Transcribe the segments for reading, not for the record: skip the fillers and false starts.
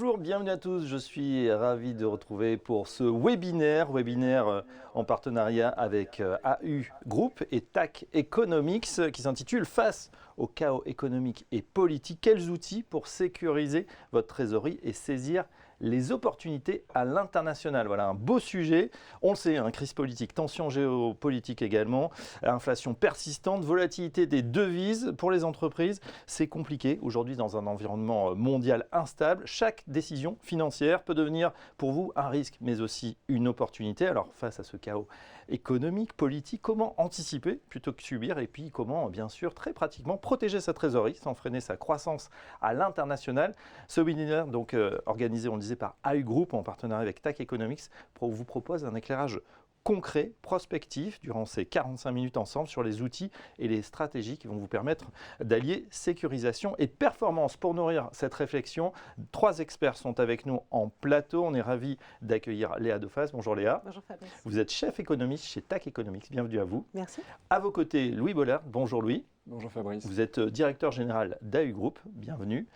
Bonjour, bienvenue à tous. Je suis ravi de retrouver pour ce webinaire en partenariat avec AU Group et TAC Economics qui s'intitule Face au chaos économique et politique, quels outils pour sécuriser votre trésorerie et saisir les opportunités à l'international. Voilà un beau sujet. On le sait, crise politique, tension géopolitique également, inflation persistante, volatilité des devises pour les entreprises. C'est compliqué aujourd'hui dans un environnement mondial instable. Chaque décision financière peut devenir pour vous un risque, mais aussi une opportunité. Alors face à ce chaos économique, politique, comment anticiper plutôt que subir et puis comment, bien sûr, très pratiquement protéger sa trésorerie sans freiner sa croissance à l'international. Ce webinaire, donc organisé, on le disait, par AU Group en partenariat avec TAC Economics, vous propose un éclairage concret, prospectif, durant ces 45 minutes ensemble sur les outils et les stratégies qui vont vous permettre d'allier sécurisation et performance. Pour nourrir cette réflexion, 3 experts sont avec nous en plateau. On est ravis d'accueillir Léa Defaze. Bonjour Léa. Bonjour Fabrice. Vous êtes chef économiste chez TAC Economics. Bienvenue à vous. Merci. À vos côtés, Louis Bollard. Bonjour Louis. Bonjour Fabrice. Vous êtes directeur général d'AU Group. Bienvenue.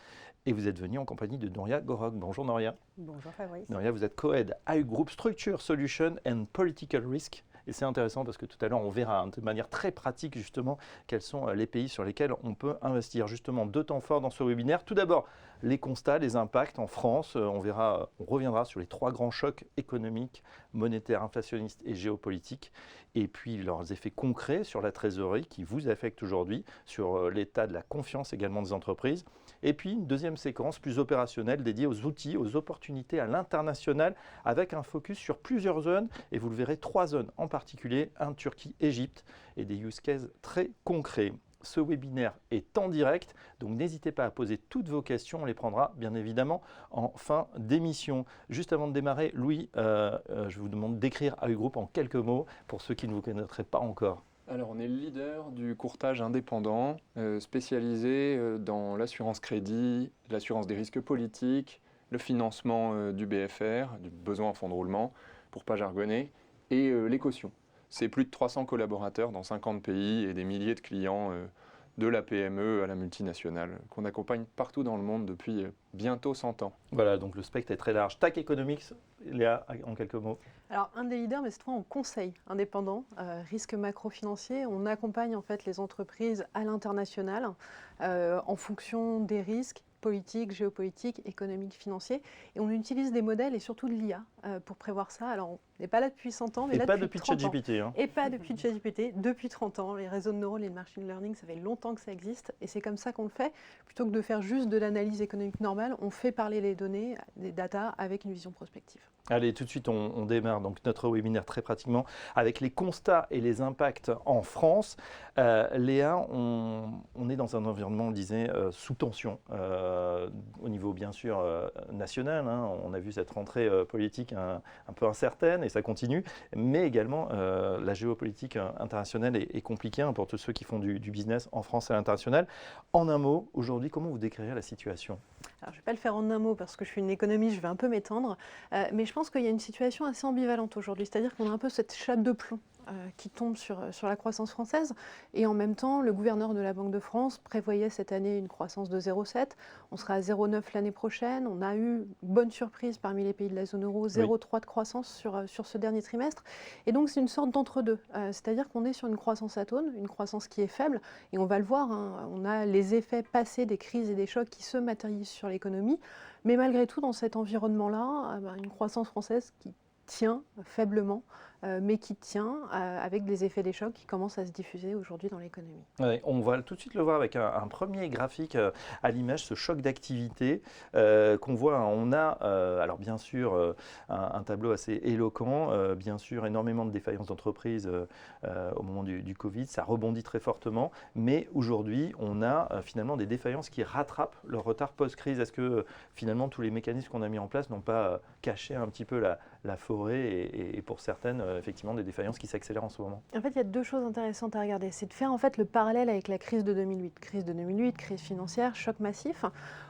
Et vous êtes venu en compagnie de Nouria Gorog. Bonjour Nouria. Bonjour Fabrice. Nouria, vous êtes co-head AU Group Structure Solution and Political Risk. Et c'est intéressant parce que tout à l'heure, on verra de manière très pratique justement quels sont les pays sur lesquels on peut investir. Justement, 2 temps forts dans ce webinaire. Tout d'abord, les constats, les impacts en France. On reviendra sur les 3 grands chocs économiques, monétaires, inflationnistes et géopolitiques. Et puis leurs effets concrets sur la trésorerie qui vous affectent aujourd'hui, sur l'état de la confiance également des entreprises. Et puis une deuxième séquence plus opérationnelle dédiée aux outils, aux opportunités à l'international avec un focus sur plusieurs zones. Et vous le verrez, 3 zones en particulier, Turquie, Égypte et des use cases très concrets. Ce webinaire est en direct, donc n'hésitez pas à poser toutes vos questions. On les prendra bien évidemment en fin d'émission. Juste avant de démarrer, Louis, je vous demande d'écrire AU Group en quelques mots pour ceux qui ne vous connaîtraient pas encore. Alors, on est le leader du courtage indépendant, spécialisé dans l'assurance crédit, l'assurance des risques politiques, le financement du BFR, du besoin en fonds de roulement, pour pas jargonner, et les cautions. C'est plus de 300 collaborateurs dans 50 pays et des milliers de clients de la PME à la multinationale, qu'on accompagne partout dans le monde depuis bientôt 100 ans. Voilà, donc le spectre est très large. TAC Economics, Léa, en quelques mots. Alors, un des leaders, mais cette fois en conseil indépendant, risque macro-financier. On accompagne en fait les entreprises à l'international en fonction des risques politiques, géopolitiques, économiques, financiers. Et on utilise des modèles et surtout de l'IA pour prévoir ça. Alors, on n'est pas là depuis 100 ans, mais et là pas depuis depuis 30 ans. ChatGPT. Et pas depuis ChatGPT, depuis 30 ans. Les réseaux de neurones et le machine learning, ça fait longtemps que ça existe. Et c'est comme ça qu'on le fait. Plutôt que de faire juste de l'analyse économique normale, on fait parler les données, des data, avec une vision prospective. Allez, tout de suite, on démarre donc notre webinaire très pratiquement avec les constats et les impacts en France. Léa, on est dans un environnement, on le disait, sous tension, au niveau bien sûr national. On a vu cette rentrée politique un peu incertaine et ça continue, mais également la géopolitique internationale est compliquée pour tous ceux qui font du business en France et à l'international. En un mot, aujourd'hui, comment vous décrirez la situation ? Alors, je ne vais pas le faire en un mot parce que je suis une économiste, je vais un peu m'étendre, mais je pense qu'il y a une situation assez ambivalente aujourd'hui, c'est-à-dire qu'on a un peu cette chape de plomb qui tombe sur la croissance française, et en même temps, le gouverneur de la Banque de France prévoyait cette année une croissance de 0,7, on sera à 0,9 l'année prochaine, on a eu une bonne surprise parmi les pays de la zone euro, 0,3 de croissance sur ce dernier trimestre, et donc c'est une sorte d'entre-deux, c'est-à-dire qu'on est sur une croissance atone, une croissance qui est faible, et on va le voir, on a les effets passés des crises et des chocs qui se matérialisent sur l'économie, mais malgré tout, dans cet environnement-là, une croissance française qui tient faiblement, mais qui tient avec des effets des chocs qui commencent à se diffuser aujourd'hui dans l'économie. Ouais, on va tout de suite le voir avec un premier graphique à l'image, ce choc d'activité qu'on voit. On a, alors bien sûr, un tableau assez éloquent, bien sûr, énormément de défaillances d'entreprises au moment du Covid, ça rebondit très fortement, mais aujourd'hui, on a finalement des défaillances qui rattrapent leur retard post-crise. Est-ce que finalement, tous les mécanismes qu'on a mis en place n'ont pas caché un petit peu la forêt et pour certaines, effectivement, des défaillances qui s'accélèrent en ce moment? En fait, il y a 2 choses intéressantes à regarder. C'est de faire en fait le parallèle avec la crise de 2008. Crise de 2008, crise financière, choc massif.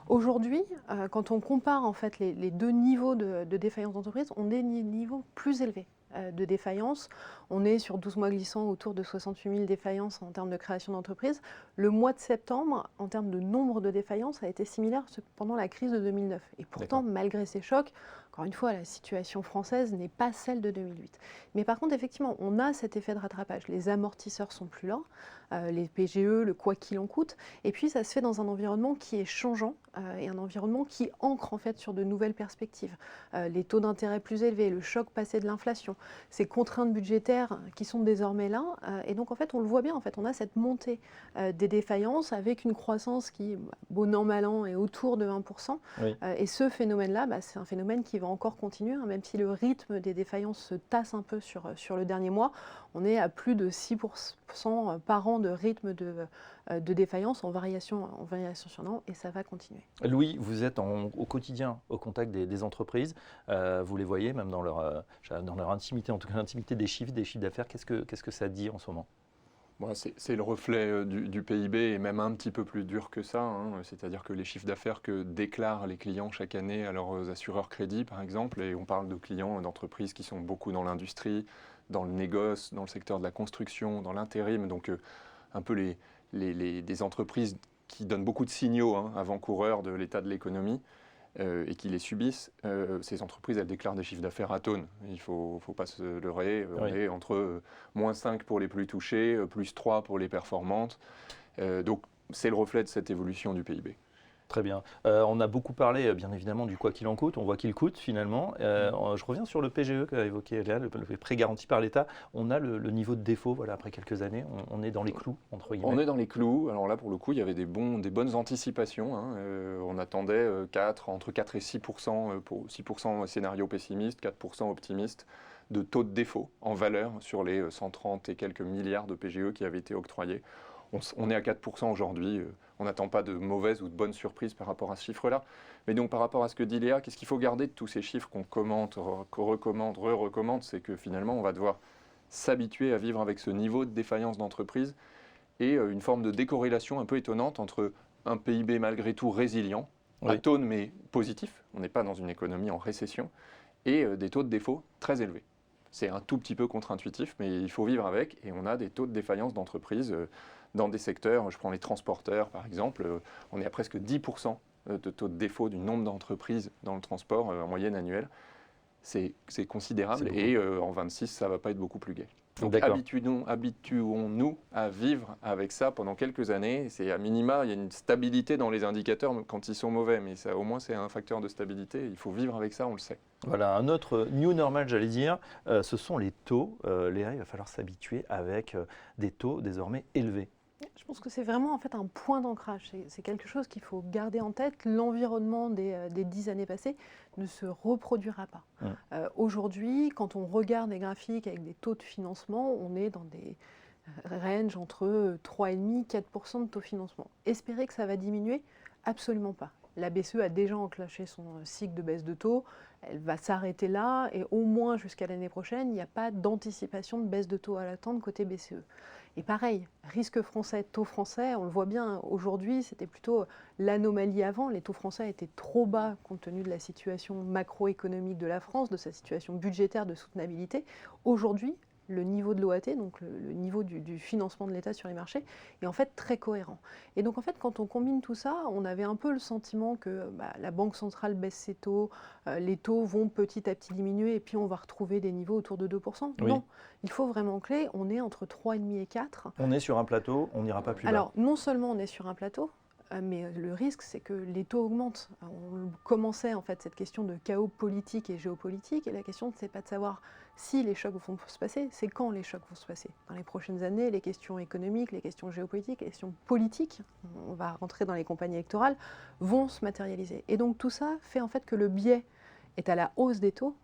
Aujourd'hui, quand on compare en fait les 2 niveaux de défaillance d'entreprise, on est des niveaux plus élevés. de défaillances. On est sur 12 mois glissants autour de 68 000 défaillances en termes de création d'entreprises. Le mois de septembre, en termes de nombre de défaillances, a été similaire pendant la crise de 2009. Et pourtant, malgré ces chocs, encore une fois, la situation française n'est pas celle de 2008. Mais par contre, effectivement, on a cet effet de rattrapage. Les amortisseurs sont plus lents, les PGE, le quoi qu'il en coûte. Et puis, ça se fait dans un environnement qui est changeant et un environnement qui ancre en fait sur de nouvelles perspectives. Les taux d'intérêt plus élevés, le choc passé de l'inflation, ces contraintes budgétaires qui sont désormais là. Et donc, en fait, on le voit bien, en fait, on a cette montée des défaillances avec une croissance qui, bon an, mal an, est autour de 1%. Oui. Et ce phénomène-là, c'est un phénomène qui va encore continuer, hein, même si le rythme des défaillances se tasse un peu sur le dernier mois. On est à plus de 6% par an de rythme de défaillance en variation sur l'an, et ça va continuer. Louis, vous êtes au quotidien au contact des entreprises. Vous les voyez même dans leur intimité, en tout cas l'intimité des chiffres d'affaires. Qu'est-ce que ça dit en ce moment? Bon, c'est le reflet du PIB et même un petit peu plus dur que ça. C'est-à-dire que les chiffres d'affaires que déclarent les clients chaque année à leurs assureurs crédits, par exemple, et on parle de clients d'entreprises qui sont beaucoup dans l'industrie, dans le négoce, dans le secteur de la construction, dans l'intérim, donc un peu des entreprises qui donnent beaucoup de signaux avant-coureurs de l'état de l'économie et qui les subissent. Ces entreprises, elles déclarent des chiffres d'affaires à tonnes. Il ne faut pas se leurrer. On est entre moins 5 pour les plus touchés, plus 3 pour les performantes. Donc c'est le reflet de cette évolution du PIB. Très bien. On a beaucoup parlé, bien évidemment, du quoi qu'il en coûte. On voit qu'il coûte finalement. Je reviens sur le PGE qu'a évoqué Léa, le prêt garanti par l'État. On a le niveau de défaut, voilà, après quelques années. On est dans les clous, entre guillemets. On est dans les clous. Alors là, pour le coup, il y avait des bonnes anticipations. On attendait entre 4 et 6%, pour 6% scénario pessimiste, 4% optimiste, de taux de défaut en valeur sur les 130 et quelques milliards de PGE qui avaient été octroyés. On est à 4% aujourd'hui. On n'attend pas de mauvaises ou de bonnes surprises par rapport à ce chiffre-là. Mais donc par rapport à ce que dit Léa, qu'est-ce qu'il faut garder de tous ces chiffres qu'on commente, qu'on recommande, re-recommande? C'est que finalement, on va devoir s'habituer à vivre avec ce niveau de défaillance d'entreprise et une forme de décorrélation un peu étonnante entre un PIB malgré tout résilient, à tonne mais positif, on n'est pas dans une économie en récession, et des taux de défaut très élevés. C'est un tout petit peu contre-intuitif, mais il faut vivre avec, et on a des taux de défaillance d'entreprise dans des secteurs, je prends les transporteurs par exemple, on est à presque 10% de taux de défaut du nombre d'entreprises dans le transport en moyenne annuelle. C'est considérable, et en 26, ça ne va pas être beaucoup plus gai. Donc habituons-nous à vivre avec ça pendant quelques années. C'est à minima, il y a une stabilité dans les indicateurs quand ils sont mauvais, mais ça, au moins c'est un facteur de stabilité. Il faut vivre avec ça, on le sait. Voilà, un autre new normal, j'allais dire, ce sont les taux. Léa, il va falloir s'habituer avec des taux désormais élevés. Je pense que c'est vraiment en fait un point d'ancrage. C'est quelque chose qu'il faut garder en tête. L'environnement des 10 années passées ne se reproduira pas. Aujourd'hui, quand on regarde les graphiques avec des taux de financement, on est dans des ranges entre 3,5 et 4% de taux de financement. Espérer que ça va diminuer? Absolument pas. La BCE a déjà enclenché son cycle de baisse de taux. Elle va s'arrêter là et au moins jusqu'à l'année prochaine, il n'y a pas d'anticipation de baisse de taux à l'attendre côté BCE. Et pareil, risque français, taux français, on le voit bien aujourd'hui, c'était plutôt l'anomalie avant. Les taux français étaient trop bas compte tenu de la situation macroéconomique de la France, de sa situation budgétaire de soutenabilité. Aujourd'hui, le niveau de l'OAT, donc le niveau du financement de l'État sur les marchés, est en fait très cohérent. Et donc en fait, quand on combine tout ça, on avait un peu le sentiment que la Banque centrale baisse ses taux, les taux vont petit à petit diminuer et puis on va retrouver des niveaux autour de 2%. Oui. Non, il faut vraiment clé, on est entre 3,5 et 4. On est sur un plateau, on n'ira pas plus bas. Alors non seulement on est sur un plateau, mais le risque, c'est que les taux augmentent. On commençait en fait cette question de chaos politique et géopolitique, et la question, c'est pas de savoir si les chocs vont se passer, c'est quand les chocs vont se passer. Dans les prochaines années, les questions économiques, les questions géopolitiques, les questions politiques, on va rentrer dans les campagnes électorales, vont se matérialiser. Et donc tout ça fait en fait que le biais est à la hausse des taux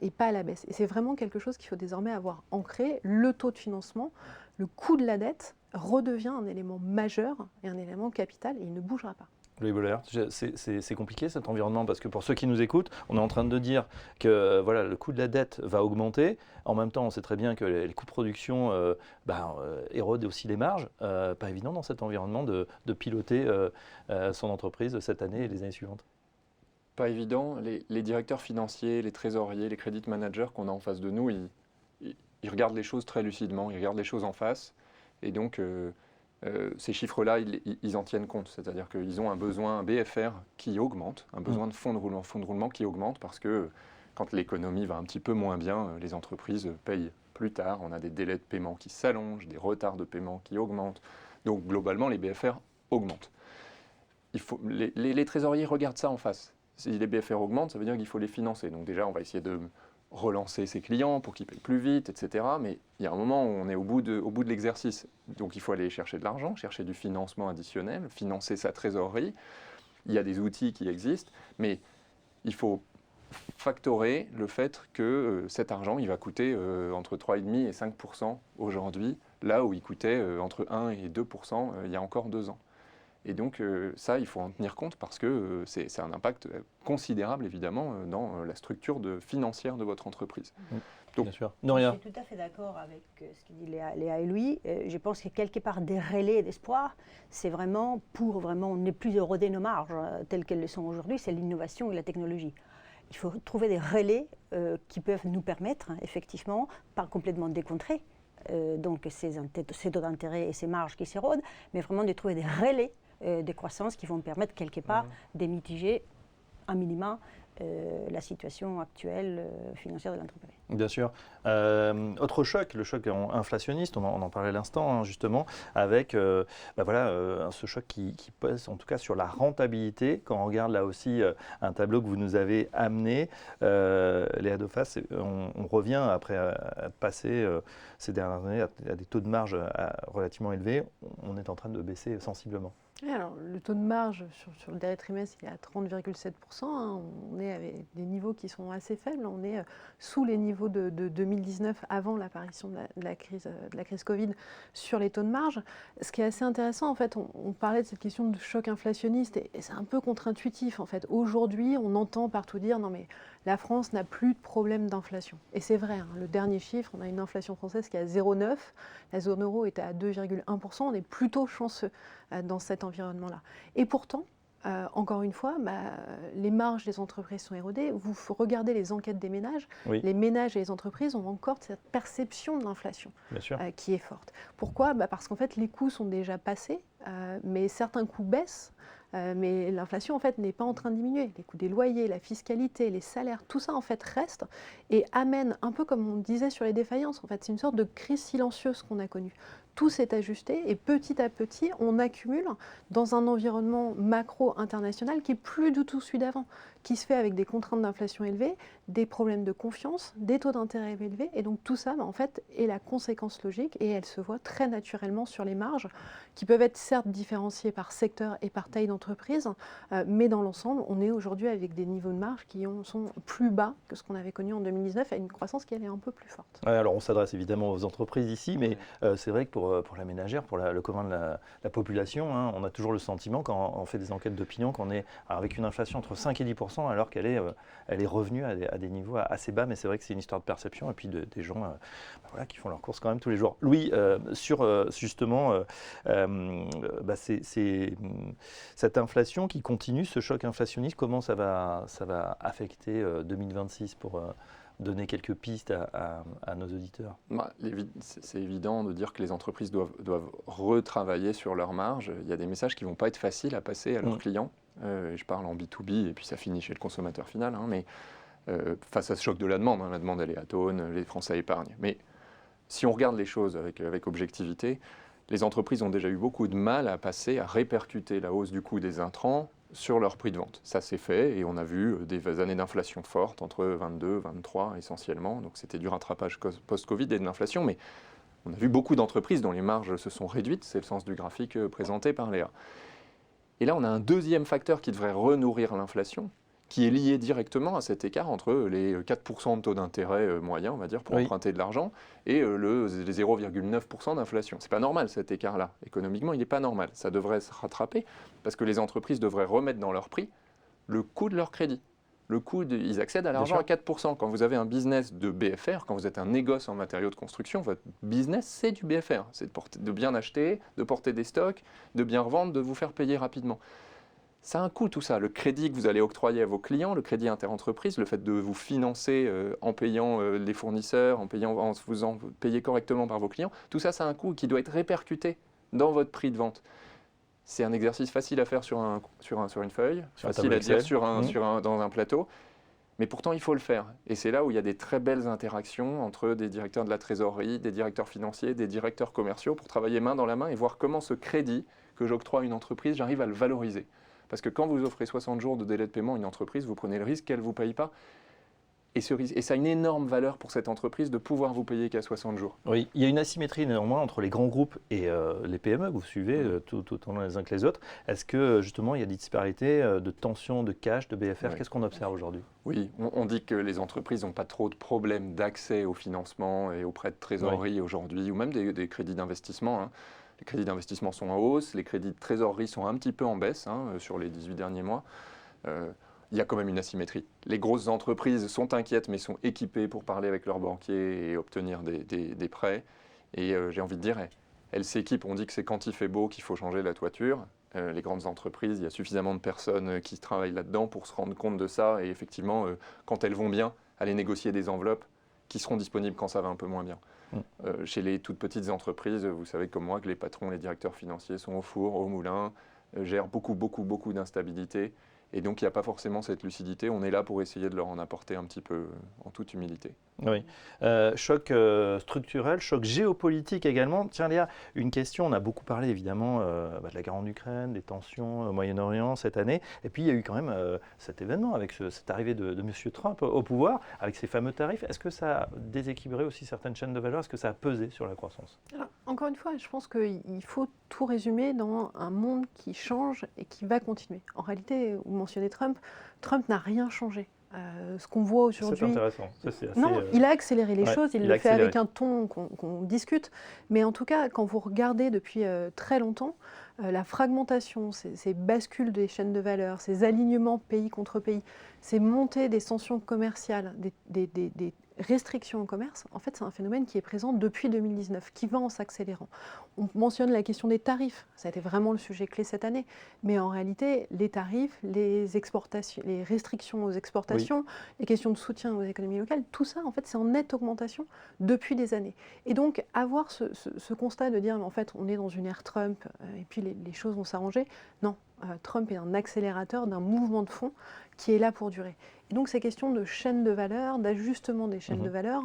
et pas à la baisse. Et c'est vraiment quelque chose qu'il faut désormais avoir ancré. Le taux de financement, le coût de la dette redevient un élément majeur et un élément capital, et il ne bougera pas. Louis Boller, c'est compliqué cet environnement, parce que pour ceux qui nous écoutent, on est en train de dire que voilà, le coût de la dette va augmenter. En même temps, on sait très bien que les coûts de production érodent aussi les marges. Pas évident dans cet environnement de piloter son entreprise cette année et les années suivantes. Pas évident. Les directeurs financiers, les trésoriers, les credit managers qu'on a en face de nous, ils regardent les choses très lucidement, ils regardent les choses en face. Et donc, ces chiffres-là, ils en tiennent compte. C'est-à-dire qu'ils ont un besoin, un BFR qui augmente, un besoin de fonds de roulement qui augmente parce que quand l'économie va un petit peu moins bien, les entreprises payent plus tard. On a des délais de paiement qui s'allongent, des retards de paiement qui augmentent. Donc, globalement, les BFR augmentent. Les trésoriers regardent ça en face. Si les BFR augmentent, ça veut dire qu'il faut les financer. Donc déjà, on va essayer de relancer ses clients pour qu'ils payent plus vite, etc. Mais il y a un moment où on est au bout de l'exercice. Donc il faut aller chercher de l'argent, chercher du financement additionnel, financer sa trésorerie. Il y a des outils qui existent, mais il faut factorer le fait que cet argent, il va coûter entre 3,5 et 5% aujourd'hui, là où il coûtait entre 1 et 2% il y a encore 2 ans. Et donc ça, il faut en tenir compte parce que c'est un impact considérable, évidemment, dans la structure financière de votre entreprise. Donc, bien sûr. Non, je suis tout à fait d'accord avec ce que dit Léa et Louis. Je pense que quelque part des relais d'espoir, c'est vraiment pour vraiment ne plus éroder nos marges telles qu'elles le sont aujourd'hui, c'est l'innovation et la technologie. Il faut trouver des relais qui peuvent nous permettre, effectivement, pas complètement décontrer, donc ces taux d'intérêt et ces marges qui s'érodent, mais vraiment de trouver des relais de croissance qui vont permettre quelque part de mitiger un minimum la situation actuelle financière de l'entreprise. Bien sûr. Autre choc, le choc inflationniste, on en parlait à l'instant justement, avec ce choc qui pèse en tout cas sur la rentabilité. Quand on regarde là aussi un tableau que vous nous avez amené, Léa Dauphas, on revient après être passé ces dernières années à des taux de marge relativement élevés, on est en train de baisser sensiblement. Oui, alors, le taux de marge sur le dernier trimestre, il est à 30,7%. On est avec des niveaux qui sont assez faibles. On est sous les niveaux de 2019, avant l'apparition de la crise Covid, sur les taux de marge. Ce qui est assez intéressant, en fait, on parlait de cette question de choc inflationniste, et c'est un peu contre-intuitif. En fait, aujourd'hui, on entend partout dire non mais la France n'a plus de problème d'inflation. Et c'est vrai, hein, le dernier chiffre, on a une inflation française qui est à 0,9, la zone euro est à 2,1%, on est plutôt chanceux dans cet environnement-là. Et pourtant, encore une fois, les marges des entreprises sont érodées. Vous regardez les enquêtes des ménages, oui. Les ménages et les entreprises ont encore cette perception de l'inflation qui est forte. Pourquoi ? Parce qu'en fait, les coûts sont déjà passés, mais certains coûts baissent. Mais l'inflation, en fait, n'est pas en train de diminuer. Les coûts des loyers, la fiscalité, les salaires, tout ça, en fait, reste et amène, un peu comme on disait sur les défaillances, en fait, c'est une sorte de crise silencieuse qu'on a connue. Tout s'est ajusté et petit à petit, on accumule dans un environnement macro-international qui n'est plus du tout celui d'avant, qui se fait avec des contraintes d'inflation élevées, des problèmes de confiance, des taux d'intérêt élevés. Et donc tout ça, en fait, est la conséquence logique et elle se voit très naturellement sur les marges qui peuvent être certes différenciées par secteur et par taille d'entreprise, mais dans l'ensemble, on est aujourd'hui avec des niveaux de marge qui sont plus bas que ce qu'on avait connu en 2019 à une croissance qui elle est un peu plus forte. Ouais, alors on s'adresse évidemment aux entreprises ici, mais c'est vrai que pour la ménagère, pour le commun de la population, hein, on a toujours le sentiment quand on fait des enquêtes d'opinion qu'on est avec une inflation entre 5 et 10% alors qu'elle est revenue à des niveaux assez bas, mais c'est vrai que c'est une histoire de perception et puis des gens qui font leurs courses quand même tous les jours. Louis, sur justement cette inflation qui continue, ce choc inflationniste, comment ça va affecter 2026 pour donner quelques pistes à nos auditeurs? C'est évident de dire que les entreprises doivent retravailler sur leurs marges. Il y a des messages qui ne vont pas être faciles à passer à leurs clients. Je parle en B2B et puis ça finit chez le consommateur final. Hein, mais face à ce choc de la demande, la demande elle est atone, les Français épargnent. Mais si on regarde les choses avec objectivité, les entreprises ont déjà eu beaucoup de mal à répercuter la hausse du coût des intrants sur leur prix de vente. Ça s'est fait et on a vu des années d'inflation forte entre 22, 23 essentiellement. Donc c'était du rattrapage post-Covid et de l'inflation, mais on a vu beaucoup d'entreprises dont les marges se sont réduites. C'est le sens du graphique présenté par Léa. Et là, on a un deuxième facteur qui devrait renourrir l'inflation, qui est lié directement à cet écart entre les 4% de taux d'intérêt moyen, on va dire, pour emprunter de l'argent, et les 0,9% d'inflation. C'est pas normal cet écart-là. Économiquement, il n'est pas normal. Ça devrait se rattraper parce que les entreprises devraient remettre dans leur prix le coût de leur crédit. Ils accèdent à l'argent à 4%. Quand vous avez un business de BFR, quand vous êtes un négoce en matériaux de construction, votre business, c'est du BFR. C'est de bien acheter, de porter des stocks, de bien revendre, de vous faire payer rapidement. Ça a un coût tout ça, le crédit que vous allez octroyer à vos clients, le crédit interentreprise, le fait de vous financer en payant les fournisseurs, en vous payez correctement par vos clients, tout ça, ça a un coût qui doit être répercuté dans votre prix de vente. C'est un exercice facile à faire sur une feuille, facile à dire dans un plateau, mais pourtant il faut le faire. Et c'est là où il y a des très belles interactions entre des directeurs de la trésorerie, des directeurs financiers, des directeurs commerciaux pour travailler main dans la main et voir comment ce crédit que j'octroie à une entreprise, j'arrive à le valoriser. Parce que quand vous offrez 60 jours de délai de paiement à une entreprise, vous prenez le risque qu'elle ne vous paye pas. Et ça a une énorme valeur pour cette entreprise de pouvoir vous payer qu'à 60 jours. Oui, il y a une asymétrie néanmoins entre les grands groupes et les PME que vous suivez, tout autant les uns que les autres. Est-ce que justement il y a des disparités de tension, de cash, de BFR? Qu'est-ce qu'on observe aujourd'hui? Oui, on dit que les entreprises n'ont pas trop de problèmes d'accès au financement et aux prêts de trésorerie aujourd'hui, ou même des crédits d'investissement, hein. Les crédits d'investissement sont en hausse, les crédits de trésorerie sont un petit peu en baisse sur les 18 derniers mois. Il y a quand même une asymétrie. Les grosses entreprises sont inquiètes mais sont équipées pour parler avec leurs banquiers et obtenir des prêts. Et j'ai envie de dire, elles s'équipent. On dit que c'est quand il fait beau qu'il faut changer la toiture. Les grandes entreprises, il y a suffisamment de personnes qui travaillent là-dedans pour se rendre compte de ça. Et effectivement, quand elles vont bien, aller négocier des enveloppes qui seront disponibles quand ça va un peu moins bien. Chez les toutes petites entreprises, vous savez comme moi que les patrons, les directeurs financiers sont au four, au moulin, gèrent beaucoup d'instabilité. Et donc, il n'y a pas forcément cette lucidité. On est là pour essayer de leur en apporter un petit peu en toute humilité. Oui. Choc structurel, choc géopolitique également. Tiens Léa, une question, on a beaucoup parlé évidemment de la guerre en Ukraine, des tensions au Moyen-Orient cette année. Et puis il y a eu quand même cet événement avec cette arrivée de M. Trump au pouvoir, avec ses fameux tarifs. Est-ce que ça a déséquilibré aussi certaines chaînes de valeur? Est-ce que ça a pesé sur la croissance? Alors, encore une fois, je pense qu'il faut tout résumer dans un monde qui change et qui va continuer. En réalité, vous mentionnez Trump, Trump n'a rien changé. Ce qu'on voit aujourd'hui. C'est intéressant. Ça, c'est assez, non, il a accéléré les choses, il le fait accéléré. avec un ton qu'on discute. Mais en tout cas, quand vous regardez depuis très longtemps, la fragmentation, ces bascules des chaînes de valeur, ces alignements pays contre pays, ces montées des tensions commerciales, des restrictions au commerce, en fait, c'est un phénomène qui est présent depuis 2019, qui va en s'accélérant. On mentionne la question des tarifs, ça a été vraiment le sujet clé cette année, mais en réalité, les tarifs, les exportations, les restrictions aux exportations, les questions de soutien aux économies locales, tout ça, en fait, c'est en nette augmentation depuis des années. Et donc, avoir ce constat de dire, mais en fait, on est dans une ère Trump, et puis les choses vont s'arranger, non. Trump est un accélérateur d'un mouvement de fond qui est là pour durer. Et donc ces questions de chaîne de valeur, d'ajustement des chaînes de valeur,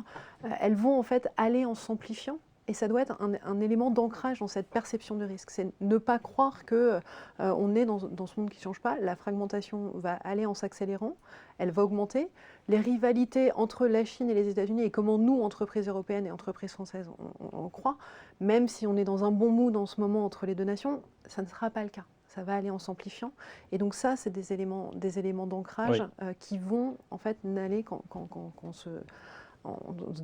elles vont en fait aller en s'amplifiant. Et ça doit être un élément d'ancrage dans cette perception de risque. C'est ne pas croire qu'on est dans ce monde qui ne change pas. La fragmentation va aller en s'accélérant, elle va augmenter. Les rivalités entre la Chine et les États-Unis et comment nous, entreprises européennes et entreprises françaises, on croit, même si on est dans un bon mood en ce moment entre les deux nations, ça ne sera pas le cas. Ça va aller en s'amplifiant. Et donc ça, c'est des éléments d'ancrage qui vont en fait n'aller qu'en se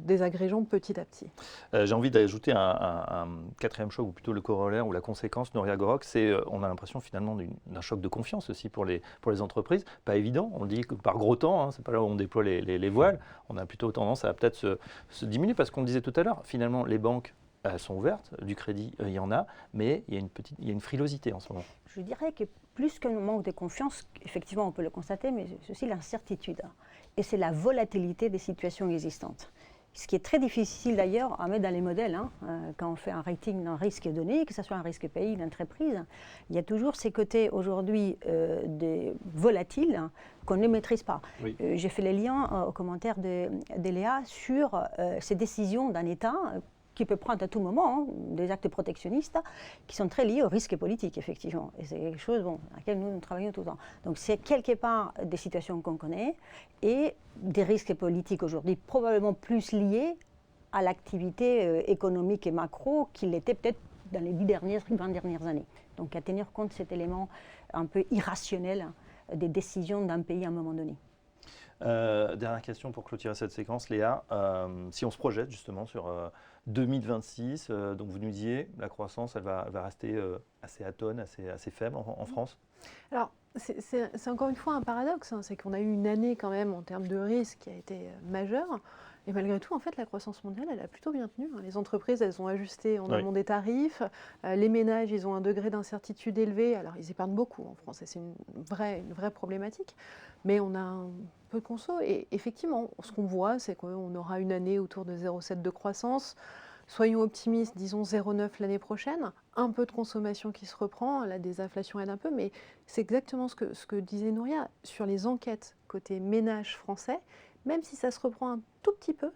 désagrégeant petit à petit. J'ai envie d'ajouter un quatrième choc, ou plutôt le corollaire ou la conséquence, Nouria Gorok, c'est on a l'impression finalement d'un choc de confiance aussi pour les entreprises. Pas évident, on le dit que par gros temps, c'est pas là où on déploie les voiles, on a plutôt tendance à peut-être se diminuer, parce qu'on le disait tout à l'heure, finalement les banques sont ouvertes, du crédit il y en a, mais il y a une frilosité en ce moment. Je dirais que plus qu'un manque de confiance, effectivement on peut le constater, mais c'est aussi l'incertitude. Et c'est la volatilité des situations existantes. Ce qui est très difficile d'ailleurs à mettre dans les modèles, quand on fait un rating d'un risque donné, que ce soit un risque pays, une entreprise, il y a toujours ces côtés aujourd'hui volatiles qu'on ne maîtrise pas. Oui. J'ai fait les liens au commentaire de Léa sur ces décisions d'un État qui peut prendre à tout moment des actes protectionnistes qui sont très liés au risque politique, effectivement. Et c'est quelque chose à laquelle nous travaillons tout le temps. Donc c'est quelque part des situations qu'on connaît et des risques politiques aujourd'hui probablement plus liés à l'activité économique et macro qu'il l'était peut-être dans les 20 dernières années. Donc à tenir compte de cet élément un peu irrationnel des décisions d'un pays à un moment donné. Dernière question pour clôturer cette séquence, Léa. Si on se projette justement sur 2026, donc vous nous disiez, la croissance, elle va rester assez atone, assez faible en France. Alors, c'est encore une fois un paradoxe, hein, c'est qu'on a eu une année quand même en termes de risque qui a été majeure. Et malgré tout, en fait, la croissance mondiale, elle a plutôt bien tenu, hein. Les entreprises, elles ont ajusté en amont des tarifs. Les ménages, ils ont un degré d'incertitude élevé. Alors, ils épargnent beaucoup en France, et c'est une vraie problématique. Mais on a un peu de conso. Et effectivement, ce qu'on voit, c'est qu'on aura une année autour de 0,7 de croissance. Soyons optimistes, disons 0,9 l'année prochaine. Un peu de consommation qui se reprend, la désinflation aide un peu, mais c'est exactement ce que disait Nouria. Sur les enquêtes côté ménage français, même si ça se reprend un tout petit peu,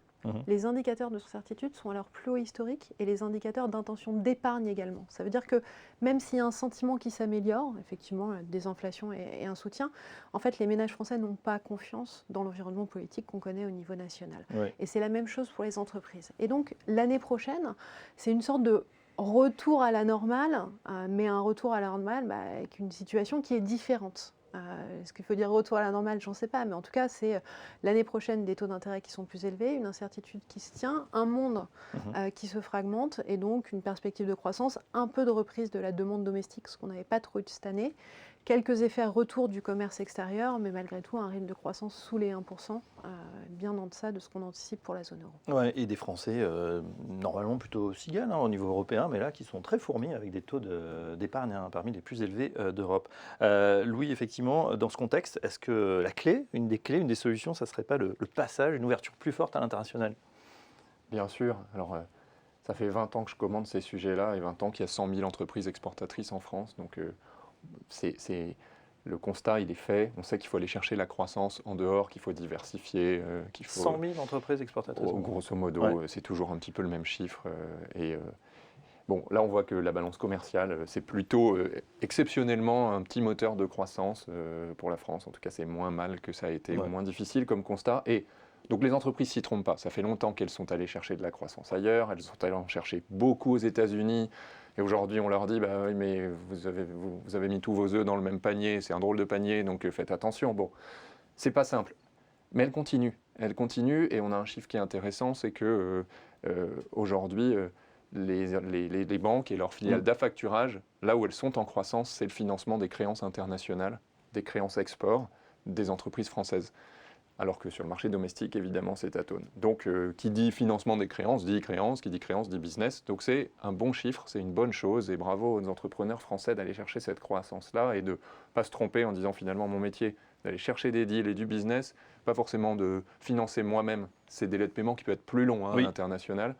les indicateurs de certitude sont à leur plus haut historique et les indicateurs d'intention d'épargne également. Ça veut dire que même s'il y a un sentiment qui s'améliore, effectivement, la désinflation et un soutien, en fait, les ménages français n'ont pas confiance dans l'environnement politique qu'on connaît au niveau national. Et c'est la même chose pour les entreprises. Et donc, l'année prochaine, c'est une sorte de retour à la normale, mais un retour à la normale avec une situation qui est différente. Est-ce qu'il faut dire retour à la normale? J'en sais pas, mais en tout cas, c'est l'année prochaine des taux d'intérêt qui sont plus élevés, une incertitude qui se tient, un monde qui se fragmente et donc une perspective de croissance, un peu de reprise de la demande domestique, ce qu'on n'avait pas trop eu cette année. Quelques effets retour du commerce extérieur, mais malgré tout, un rythme de croissance sous les 1%, bien en deçà de ce qu'on anticipe pour la zone euro. Ouais, et des Français, normalement plutôt cigales au niveau européen, mais là, qui sont très fourmis avec des taux d'épargne parmi les plus élevés d'Europe. Louis, effectivement, dans ce contexte, est-ce que une des solutions, ça ne serait pas le passage, une ouverture plus forte à l'international? Bien sûr. Alors, ça fait 20 ans que je commande ces sujets-là et 20 ans qu'il y a 100 000 entreprises exportatrices en France. Donc, le constat, il est fait. On sait qu'il faut aller chercher la croissance en dehors, qu'il faut diversifier. 100 000 entreprises exportatrices. Grosso modo, c'est toujours un petit peu le même chiffre. Bon, là, on voit que la balance commerciale, c'est plutôt exceptionnellement un petit moteur de croissance pour la France. En tout cas, c'est moins mal que ça a été, ou moins difficile comme constat. Et donc, les entreprises ne s'y trompent pas. Ça fait longtemps qu'elles sont allées chercher de la croissance ailleurs. Elles sont allées en chercher beaucoup aux États-Unis. Et aujourd'hui, on leur dit, bah oui, mais vous avez mis tous vos œufs dans le même panier, c'est un drôle de panier, donc faites attention. Bon, c'est pas simple. Mais elle continue. Elle continue, et on a un chiffre qui est intéressant, c'est que aujourd'hui, les banques et leurs filiales d'affacturage, là où elles sont en croissance, c'est le financement des créances internationales, des créances export des entreprises françaises. Alors que sur le marché domestique, évidemment, c'est atone. Donc, qui dit financement des créances, dit créances, qui dit créances, dit business. Donc, c'est un bon chiffre, c'est une bonne chose, et bravo aux entrepreneurs français d'aller chercher cette croissance-là et de ne pas se tromper en disant finalement mon métier, d'aller chercher des deals et du business, pas forcément de financer moi-même ces délais de paiement qui peuvent être plus longs à l'international,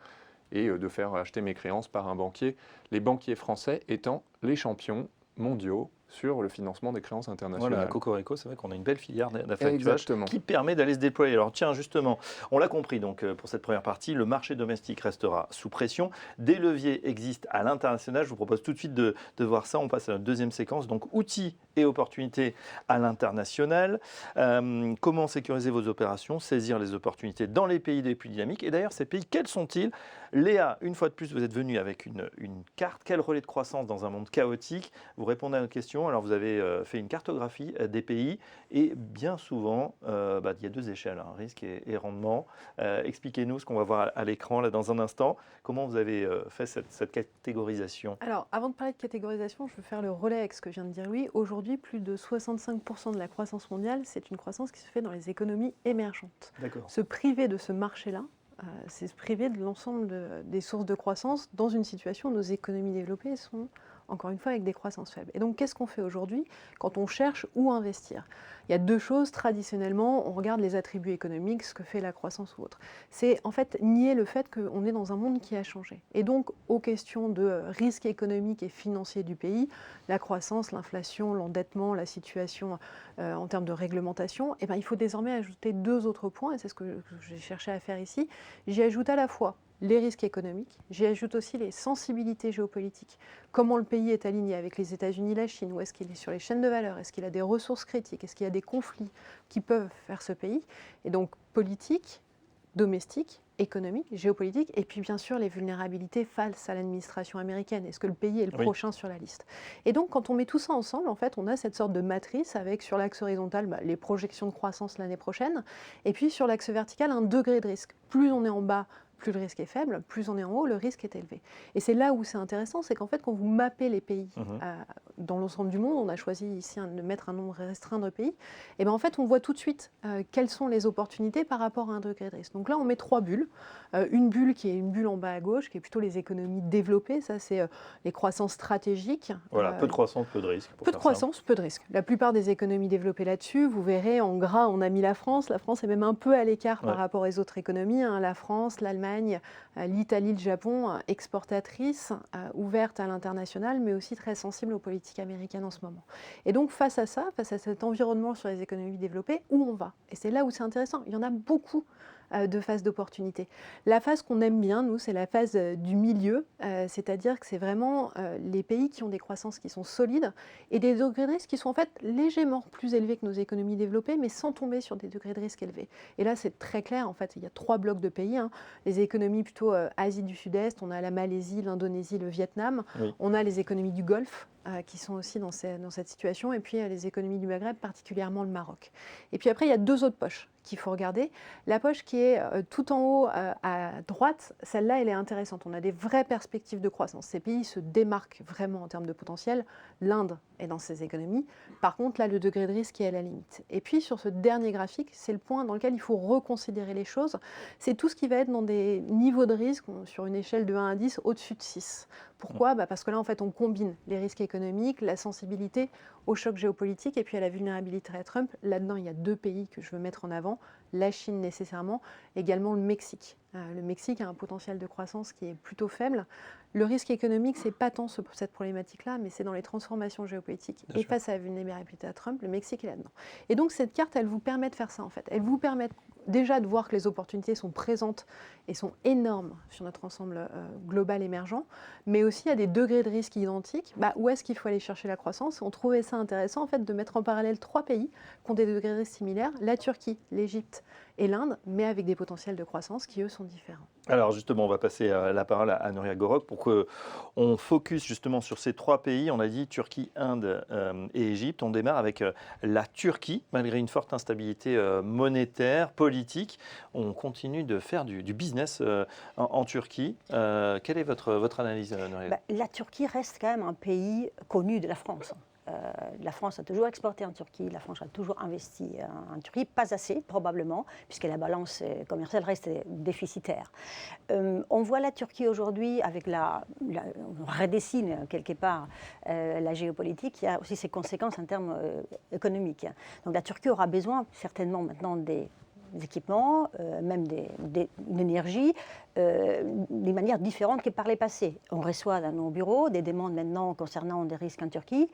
et de faire acheter mes créances par un banquier. Les banquiers français étant les champions mondiaux sur le financement des créances internationales. Voilà, Cocorico, c'est vrai qu'on a une belle filière d'affacturage qui permet d'aller se déployer. Alors tiens, justement, on l'a compris, donc pour cette première partie, le marché domestique restera sous pression. Des leviers existent à l'international. Je vous propose tout de suite de voir ça. On passe à notre deuxième séquence, donc outils et opportunités à l'international. Comment sécuriser vos opérations, saisir les opportunités dans les pays les plus dynamiques. Et d'ailleurs, ces pays, quels sont-ils? Léa, une fois de plus, vous êtes venue avec une carte. Quel relais de croissance dans un monde chaotique? Vous répondez à notre question. Alors, vous avez fait une cartographie des pays et bien souvent, il y a deux échelles, risque et rendement. Expliquez-nous ce qu'on va voir à l'écran là dans un instant. Comment vous avez fait cette catégorisation? Alors, avant de parler de catégorisation, je veux faire le relais avec ce que vient de dire Louis. Aujourd'hui, plus de 65% de la croissance mondiale, c'est une croissance qui se fait dans les économies émergentes. Se priver de ce marché-là, c'est se priver de l'ensemble des sources de croissance dans une situation où nos économies développées sont, encore une fois, avec des croissances faibles. Et donc, qu'est-ce qu'on fait aujourd'hui quand on cherche où investir? Il y a deux choses. Traditionnellement, on regarde les attributs économiques, ce que fait la croissance ou autre. C'est en fait nier le fait qu'on est dans un monde qui a changé. Et donc, aux questions de risque économique et financier du pays, la croissance, l'inflation, l'endettement, la situation en termes de réglementation, il faut désormais ajouter deux autres points, et c'est ce que j'ai cherché à faire ici. J'y ajoute à la fois les risques économiques, j'y ajoute aussi les sensibilités géopolitiques. Comment le pays est aligné avec les États-Unis, la Chine, où est-ce qu'il est sur les chaînes de valeur, est-ce qu'il a des ressources critiques, est-ce qu'il y a des conflits qui peuvent faire ce pays. Et donc politique, domestique, économique, géopolitique, et puis bien sûr les vulnérabilités face à l'administration américaine. Est-ce que le pays est le prochain sur la liste? Et donc quand on met tout ça ensemble, en fait, on a cette sorte de matrice avec sur l'axe horizontal les projections de croissance l'année prochaine, et puis sur l'axe vertical un degré de risque. Plus on est en bas, plus le risque est faible, plus on est en haut, le risque est élevé. Et c'est là où c'est intéressant, c'est qu'en fait, quand vous mappez les pays dans l'ensemble du monde, on a choisi ici de mettre un nombre restreint de pays, et bien en fait, on voit tout de suite quelles sont les opportunités par rapport à un degré de risque. Donc là, on met 3 bulles. Une bulle qui est une bulle en bas à gauche, qui est plutôt les économies développées, ça c'est les croissances stratégiques. Voilà, peu de croissance, peu de risque. Peu de croissance, peu de risque. La plupart des économies développées là-dessus, vous verrez en gras, on a mis la France. La France est même un peu à l'écart par rapport aux autres économies. La France, l'Allemagne, l'Italie, le Japon, exportatrices, ouvertes à l'international, mais aussi très sensibles aux politiques américaines en ce moment. Et donc face à ça, face à cet environnement sur les économies développées, où on va? Et c'est là où c'est intéressant. Il y en a beaucoup de phases d'opportunité. La phase qu'on aime bien, nous, c'est la phase du milieu, c'est-à-dire que c'est vraiment les pays qui ont des croissances qui sont solides et des degrés de risque qui sont en fait légèrement plus élevés que nos économies développées, mais sans tomber sur des degrés de risque élevés. Et là, c'est très clair, en fait, il y a 3 blocs de pays. Les économies plutôt Asie du Sud-Est, on a la Malaisie, l'Indonésie, le Vietnam, on a les économies du Golfe, qui sont aussi dans cette situation, et puis les économies du Maghreb, particulièrement le Maroc. Et puis après, il y a 2 autres poches qu'il faut regarder. La poche qui est tout en haut à droite, celle-là, elle est intéressante. On a des vraies perspectives de croissance. Ces pays se démarquent vraiment en termes de potentiel. L'Inde est dans ces économies. Par contre, là, le degré de risque est à la limite. Et puis, sur ce dernier graphique, c'est le point dans lequel il faut reconsidérer les choses. C'est tout ce qui va être dans des niveaux de risque, sur une échelle de 1 à 10, au-dessus de 6. Pourquoi? Parce que là, en fait, on combine les risques économiques, la sensibilité au choc géopolitique et puis à la vulnérabilité à Trump. Là-dedans, il y a 2 pays que je veux mettre en avant. La Chine nécessairement, également le Mexique. Le Mexique a un potentiel de croissance qui est plutôt faible. Le risque économique, ce n'est pas tant cette problématique-là, mais c'est dans les transformations géopolitiques. Et face à la vulnérabilité à Trump, le Mexique est là-dedans. Et donc cette carte, elle vous permet de faire ça en fait. Elle vous permet déjà de voir que les opportunités sont présentes et sont énormes sur notre ensemble global émergent, mais aussi à des degrés de risque identiques. Où est-ce qu'il faut aller chercher la croissance? On trouvait ça intéressant en fait de mettre en parallèle 3 pays qui ont des degrés de risque similaires, la Turquie, l'Égypte et l'Inde, mais avec des potentiels de croissance qui eux sont différents. Alors justement, on va passer la parole à Nuria Gorok pour qu'on focus justement sur ces 3 pays. On a dit Turquie, Inde et Égypte. On démarre avec la Turquie, malgré une forte instabilité monétaire, politique. On continue de faire du business en Turquie. Quelle est votre analyse, Nuria? La Turquie reste quand même un pays connu de la France. La France a toujours exporté en Turquie, la France a toujours investi en Turquie, pas assez probablement, puisque la balance commerciale reste déficitaire. On voit la Turquie aujourd'hui avec on redessine quelque part la géopolitique, il y a aussi ses conséquences en termes économiques. Donc la Turquie aura besoin certainement maintenant des équipements, même une énergie, d'une manière différente que par les passés. On reçoit dans nos bureaux des demandes maintenant concernant des risques en Turquie,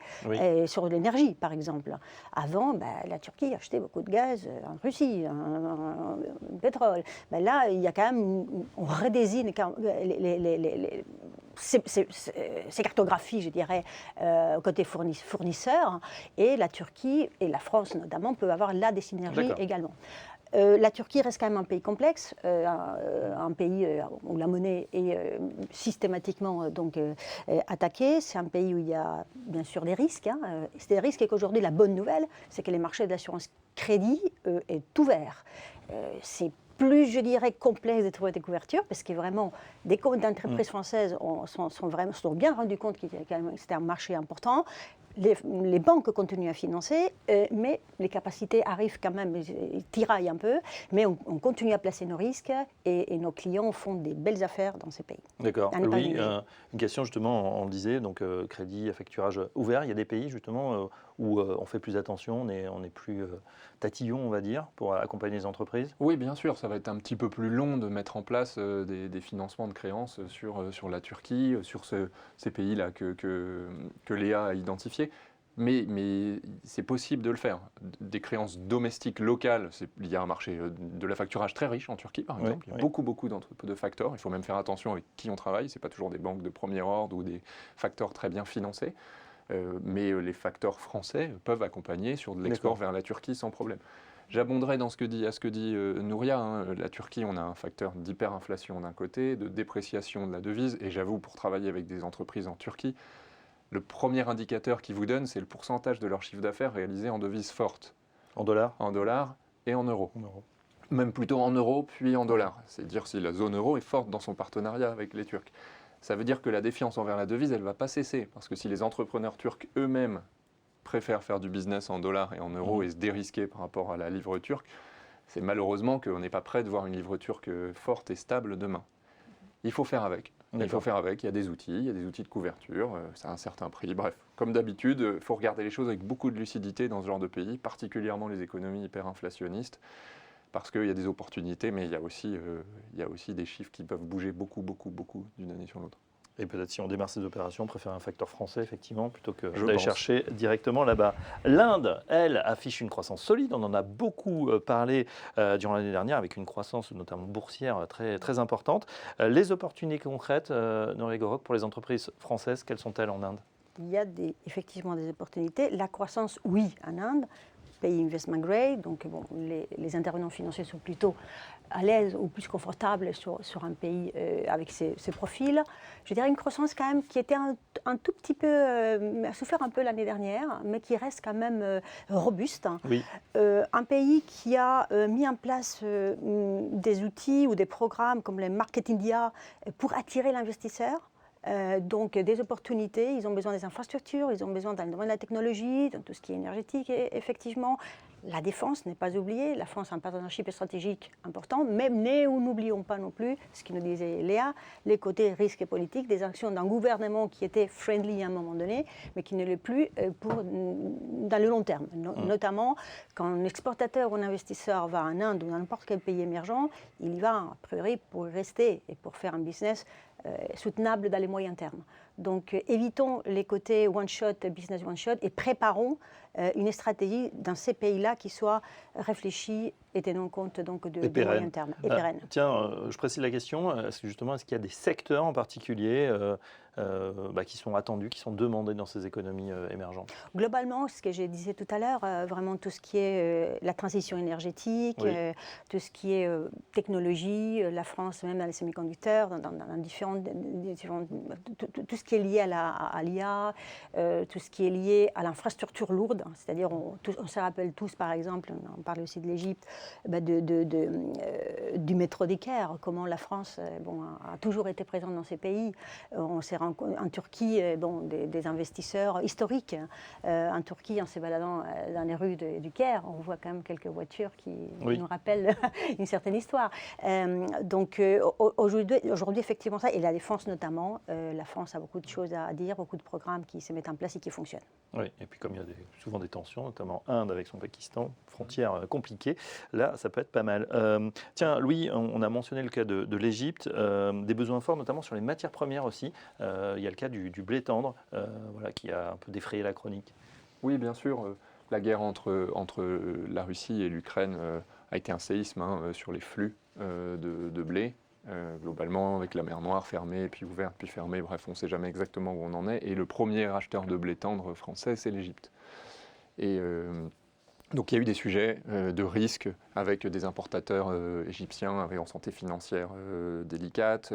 sur l'énergie par exemple. Avant, la Turquie achetait beaucoup de gaz en Russie, en pétrole. Là, il y a quand même, on redésigne ces cartographies, je dirais, côté fournisseur, et la Turquie et la France notamment peuvent avoir là des synergies également. La Turquie reste quand même un pays complexe, un pays où la monnaie est systématiquement attaquée. C'est un pays où il y a bien sûr des risques. C'est des risques et qu'aujourd'hui, la bonne nouvelle, c'est que les marchés de l'assurance crédit est ouvert. C'est plus, je dirais, complexe de trouver des couvertures, parce que vraiment, des comptes d'entreprises françaises sont bien rendus compte que c'était un marché important. Les banques continuent à financer, mais les capacités arrivent quand même, ils tiraillent un peu, mais on continue à placer nos risques et nos clients font des belles affaires dans ces pays. D'accord. Louis, une question justement, on le disait, donc crédit, facturage ouvert, il y a des pays justement où on fait plus attention, on est plus tatillon, on va dire, pour accompagner les entreprises? Oui, bien sûr, ça va être un petit peu plus long de mettre en place des financements de créances sur la Turquie, sur ces pays-là que Léa a identifiés. Mais c'est possible de le faire. Des créances domestiques locales, il y a un marché de la facturage très riche en Turquie, par exemple. Il y a beaucoup de facteurs. Il faut même faire attention avec qui on travaille. Ce n'est pas toujours des banques de premier ordre ou des facteurs très bien financés. Mais les facteurs français peuvent accompagner sur de l'export vers la Turquie sans problème. J'abonderai dans ce que dit Nouria. Hein. La Turquie, on a un facteur d'hyperinflation d'un côté, de dépréciation de la devise. Et j'avoue, pour travailler avec des entreprises en Turquie, le premier indicateur qu'ils vous donnent, c'est le pourcentage de leur chiffre d'affaires réalisé en devises fortes. En dollars? En dollars et en euros. En euros. Même plutôt en euros, puis en dollars. C'est dire si la zone euro est forte dans son partenariat avec les Turcs. Ça veut dire que la défiance envers la devise, elle ne va pas cesser. Parce que si les entrepreneurs turcs eux-mêmes préfèrent faire du business en dollars et en euros et se dérisquer par rapport à la livre turque, c'est malheureusement qu'on n'est pas prêt de voir une livre turque forte et stable demain. Il faut faire avec. Il faut faire avec. Il y a des outils de couverture, ça a un certain prix. Bref, comme d'habitude, il faut regarder les choses avec beaucoup de lucidité dans ce genre de pays, particulièrement les économies hyperinflationnistes, parce qu'il y a des opportunités, mais il y a aussi des chiffres qui peuvent bouger beaucoup d'une année sur l'autre. Et peut-être si on démarre ces opérations, on préfère un facteur français, effectivement, plutôt que Je d'aller pense. chercher directement là-bas. L'Inde, elle, affiche une croissance solide. On en a beaucoup parlé durant l'année dernière, avec une croissance notamment boursière très importante. Les opportunités concrètes, Nouria Gorok, pour les entreprises françaises, quelles sont-elles en Inde? Il y a effectivement des opportunités. La croissance, oui, en Inde, pays investment grade, donc bon, les intervenants financiers sont plutôt à l'aise ou plus confortables sur un pays avec ce profil. Je dirais une croissance quand même qui était un tout petit peu, a souffert un peu l'année dernière, mais qui reste quand même robuste. Oui. Un pays qui a mis en place des outils ou des programmes comme le Market India pour attirer l'investisseur. Donc des opportunités, ils ont besoin des infrastructures, ils ont besoin dans le domaine de la technologie, dans tout ce qui est énergétique, et effectivement. La défense n'est pas oubliée, la France a un partenariat stratégique important, même n'oublions pas non plus, ce que nous disait Léa, les côtés risques et politiques, des actions d'un gouvernement qui était friendly à un moment donné, mais qui ne l'est plus dans le long terme. Notamment, quand un exportateur ou un investisseur va en Inde ou dans n'importe quel pays émergent, il y va a priori pour rester et pour faire un business soutenable dans les moyens termes. Donc évitons les côtés one-shot, business one-shot, et préparons une stratégie dans ces pays-là qui soit réfléchie et tenant compte donc de moyen terme et pérenne. Tiens, je précise la question, est-ce qu'il y a des secteurs en particulier qui sont attendus, qui sont demandés dans ces économies émergentes? Globalement, ce que je disais tout à l'heure, vraiment tout ce qui est la transition énergétique, Oui. tout ce qui est technologie, la France même dans les semi-conducteurs, dans différentes tout ce qui est lié à l'IA, tout ce qui est lié à l'infrastructure lourde, c'est-à-dire on se rappelle tous par exemple, on parle aussi de l'Égypte, du métro des Caire, comment la France a toujours été présente dans ces pays. On s'est rencontré en Turquie, des investisseurs historiques. En Turquie, en se baladant dans les rues du Caire, on voit quand même quelques voitures qui nous rappellent une certaine histoire. Donc aujourd'hui, effectivement ça, et la défense notamment, la France a beaucoup de choses à dire, beaucoup de programmes qui se mettent en place et qui fonctionnent. Oui, et puis comme il y a souvent des tensions, notamment Inde avec son Pakistan, frontière compliquée, là ça peut être pas mal. Tiens, Louis, on a mentionné le cas de l'Égypte, des besoins forts notamment sur les matières premières aussi. Il y a le cas du blé tendre, qui a un peu défrayé la chronique. Oui, bien sûr. La guerre entre la Russie et l'Ukraine a été un séisme sur les flux de blé. Globalement, avec la mer Noire fermée, puis ouverte, puis fermée, bref, on ne sait jamais exactement où on en est. Et le premier acheteur de blé tendre français, c'est l'Égypte. Et donc il y a eu des sujets de risque avec des importateurs égyptiens en santé financière délicate,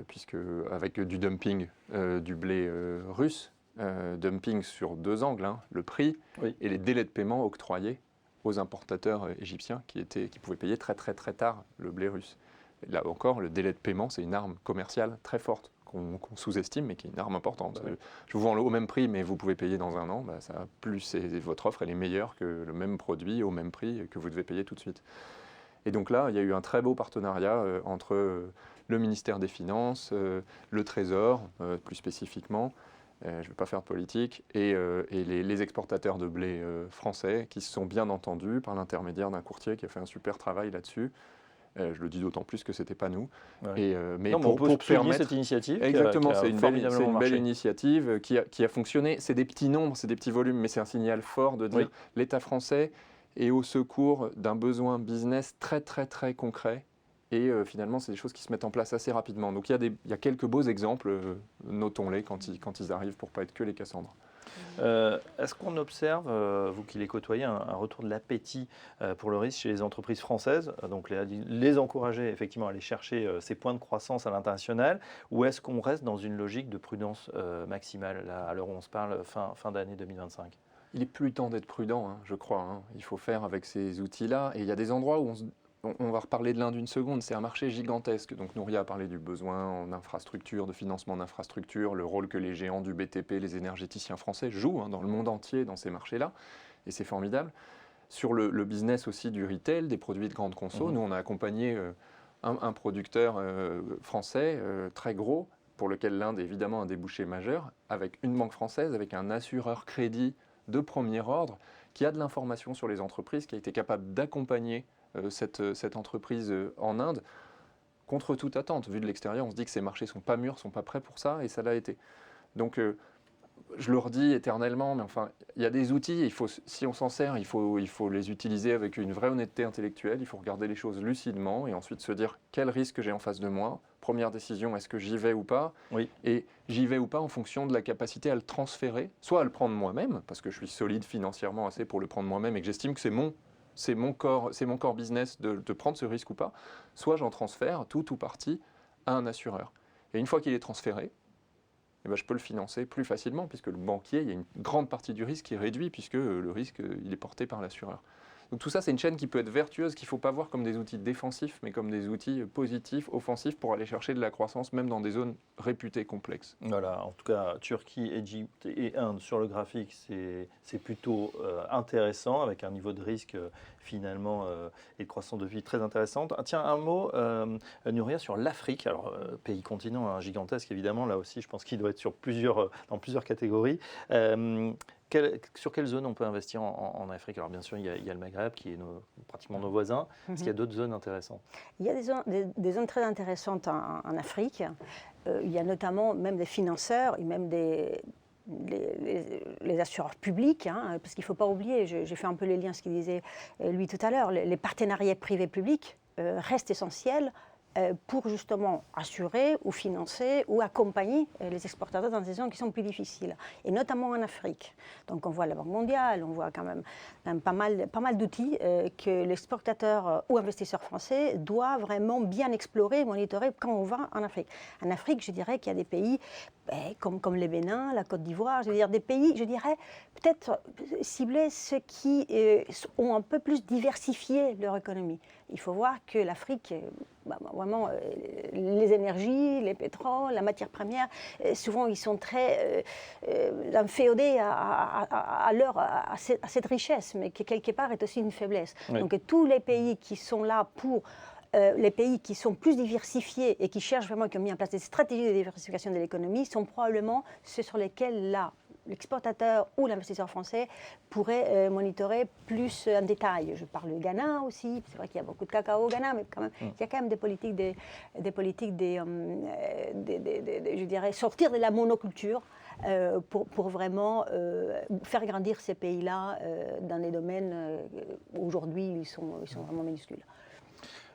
puisque avec du dumping du blé russe, dumping sur deux angles, le prix et les délais de paiement octroyés aux importateurs égyptiens qui pouvaient payer très tard le blé russe. Et là encore, le délai de paiement, c'est une arme commerciale très forte qu'on sous-estime, mais qui est une arme importante. Je vous vends au même prix, mais vous pouvez payer dans un an, votre offre elle est meilleure que le même produit au même prix que vous devez payer tout de suite. Et donc là, il y a eu un très beau partenariat entre le ministère des Finances, le Trésor, plus spécifiquement, je ne vais pas faire de politique, et les exportateurs de blé français qui se sont bien entendus par l'intermédiaire d'un courtier qui a fait un super travail là-dessus. Je le dis d'autant plus que ce n'était pas nous. Ouais. Mais on peut permettre cette initiative. Exactement, c'est une belle marché. initiative qui a fonctionné. C'est des petits nombres, c'est des petits volumes, mais c'est un signal fort de dire l'État français est au secours d'un besoin business très concret. Et finalement, c'est des choses qui se mettent en place assez rapidement. Donc il y a quelques beaux exemples, notons-les quand ils arrivent pour ne pas être que les Cassandres. Est-ce qu'on observe, vous qui les côtoyez, un retour de l'appétit pour le risque chez les entreprises françaises, donc les encourager effectivement à aller chercher ces points de croissance à l'international, ou est-ce qu'on reste dans une logique de prudence maximale, là, à l'heure où on se parle, fin d'année 2025? Il est plus temps d'être prudent, hein, je crois. Hein. Il faut faire avec ces outils-là. Et il y a des endroits où on va reparler de l'Inde une seconde. C'est un marché gigantesque. Donc Nouria a parlé du besoin en infrastructure, de financement d'infrastructures, le rôle que les géants du BTP, les énergéticiens français jouent dans le monde entier dans ces marchés-là. Et c'est formidable. Sur le business aussi du retail, des produits de grande conso, nous on a accompagné un producteur français très gros, pour lequel l'Inde est évidemment un débouché majeur, avec une banque française, avec un assureur crédit de premier ordre, qui a de l'information sur les entreprises, qui a été capable d'accompagner cette entreprise en Inde, contre toute attente. Vu de l'extérieur, on se dit que ces marchés ne sont pas mûrs, ne sont pas prêts pour ça, et ça l'a été. Donc, je le redis éternellement, mais enfin, il y a des outils, si on s'en sert, il faut les utiliser avec une vraie honnêteté intellectuelle, il faut regarder les choses lucidement, et ensuite se dire quel risque j'ai en face de moi. Première décision, est-ce que j'y vais ou pas? Oui. Et j'y vais ou pas en fonction de la capacité à le transférer, soit à le prendre moi-même, parce que je suis solide financièrement assez pour le prendre moi-même et que j'estime que c'est mon core business de prendre ce risque ou pas, soit j'en transfère tout ou partie à un assureur. Et une fois qu'il est transféré, eh ben, je peux le financer plus facilement, puisque le banquier, il y a une grande partie du risque qui est réduit, puisque le risque, il est porté par l'assureur. Donc tout ça, c'est une chaîne qui peut être vertueuse, qu'il ne faut pas voir comme des outils défensifs, mais comme des outils positifs, offensifs, pour aller chercher de la croissance, même dans des zones réputées complexes. Voilà, en tout cas, Turquie, Égypte et Inde, sur le graphique, c'est plutôt intéressant, avec un niveau de risque finalement et de croissance de vie très intéressante. Ah, tiens, un mot, Nouria, sur l'Afrique. Alors, pays continent gigantesque, évidemment, là aussi, je pense qu'il doit être dans plusieurs catégories. Sur quelle zone on peut investir en Afrique? Alors bien sûr, il y a le Maghreb qui est pratiquement nos voisins. Est-ce qu'il y a d'autres zones intéressantes? Il y a des zones très intéressantes en Afrique. Il y a notamment même des financeurs et même les assureurs publics, parce qu'il ne faut pas oublier, j'ai fait un peu les liens, ce qu'il disait lui tout à l'heure, les partenariats privés-publics restent essentiels pour justement assurer ou financer ou accompagner les exportateurs dans des zones qui sont plus difficiles, et notamment en Afrique. Donc on voit la Banque mondiale, on voit quand même pas mal d'outils que l'exportateur ou investisseur français doit vraiment bien explorer, monitorer quand on va en Afrique. En Afrique, je dirais qu'il y a des pays comme les Bénin, la Côte d'Ivoire, je veux dire des pays, je dirais, peut-être ciblés ceux qui ont un peu plus diversifié leur économie. Il faut voir que l'Afrique, vraiment, les énergies, les pétroles, la matière première, souvent ils sont très inféodés à cette richesse, mais qui quelque part est aussi une faiblesse. Oui. Donc tous les pays qui sont là pour les pays qui sont plus diversifiés et qui cherchent vraiment, qui ont mis en place des stratégies de diversification de l'économie, sont probablement ceux sur lesquels l'exportateur ou l'investisseur français pourrait monitorer plus en détail. Je parle du Ghana aussi, c'est vrai qu'il y a beaucoup de cacao au Ghana, mais quand même, il y a quand même des politiques, je dirais, sortir de la monoculture pour vraiment faire grandir ces pays-là dans des domaines où aujourd'hui ils sont vraiment minuscules.